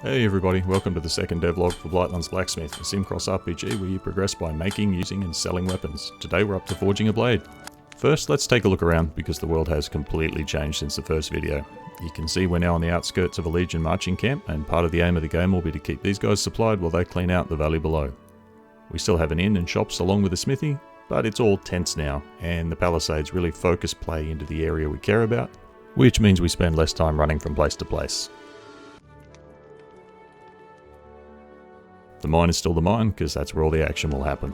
Hey everybody, welcome to the second devlog for Blightlands Blacksmith, a sim-cross RPG where you progress by making, using and selling weapons. Today we're up to forging a blade. First, let's take a look around because the world has completely changed since the first video. You can see we're now on the outskirts of a Legion marching camp, and part of the aim of the game will be to keep these guys supplied while they clean out the valley below. We still have an inn and shops along with a smithy, but it's all tents now, and the palisades really focus play into the area we care about, which means we spend less time running from place to place. The mine is still the mine, because that's where all the action will happen.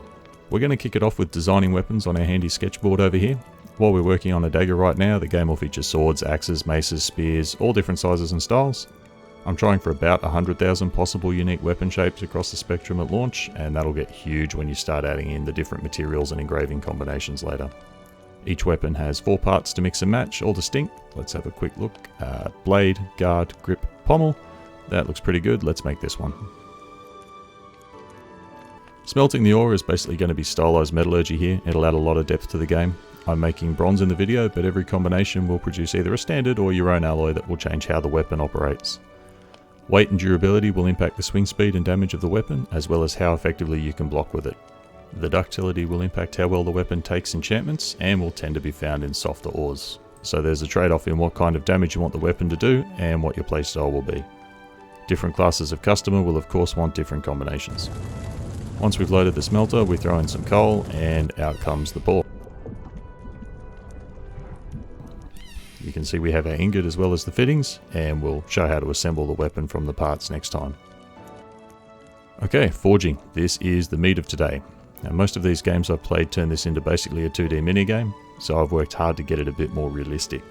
We're going to kick it off with designing weapons on our handy sketchboard over here. While we're working on a dagger right now, the game will feature swords, axes, maces, spears, all different sizes and styles. I'm trying for about 100,000 possible unique weapon shapes across the spectrum at launch, and that'll get huge when you start adding in the different materials and engraving combinations later. Each weapon has 4 parts to mix and match, all distinct. Let's have a quick look. Blade, guard, grip, pommel. That looks pretty good. Let's make this one. Smelting the ore is basically going to be stylized metallurgy here. It'll add a lot of depth to the game. I'm making bronze in the video, but every combination will produce either a standard or your own alloy that will change how the weapon operates. Weight and durability will impact the swing speed and damage of the weapon, as well as how effectively you can block with it. The ductility will impact how well the weapon takes enchantments, and will tend to be found in softer ores. So there's a trade-off in what kind of damage you want the weapon to do, and what your playstyle will be. Different classes of customer will of course want different combinations. Once we've loaded the smelter, we throw in some coal, and out comes the bore. You can see we have our ingot as well as the fittings, and we'll show how to assemble the weapon from the parts next time. Okay, forging. This is the meat of today. Now, most of these games I've played turn this into basically a 2D minigame, so I've worked hard to get it a bit more realistic.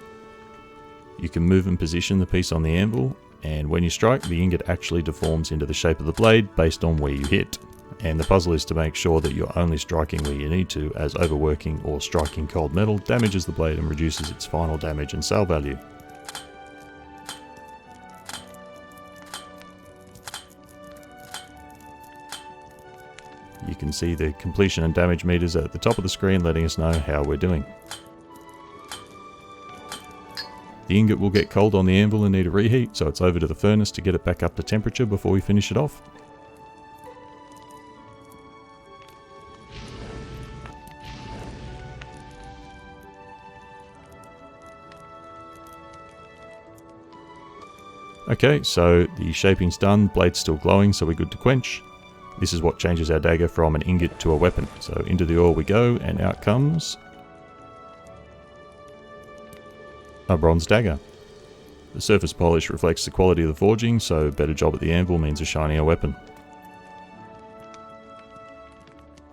You can move and position the piece on the anvil, and when you strike, the ingot actually deforms into the shape of the blade based on where you hit. And the puzzle is to make sure that you're only striking where you need to, as overworking or striking cold metal damages the blade and reduces its final damage and sale value. You can see the completion and damage meters at the top of the screen letting us know how we're doing. The ingot will get cold on the anvil and need a reheat, so it's over to the furnace to get it back up to temperature before we finish it off. Okay, so the shaping's done, blade's still glowing, so we're good to quench. This is what changes our dagger from an ingot to a weapon. So into the ore we go, and out comes a bronze dagger. The surface polish reflects the quality of the forging, so better job at the anvil means a shinier weapon.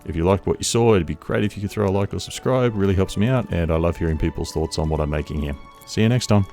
If you liked what you saw, it'd be great if you could throw a like or subscribe, really helps me out, and I love hearing people's thoughts on what I'm making here. See you next time.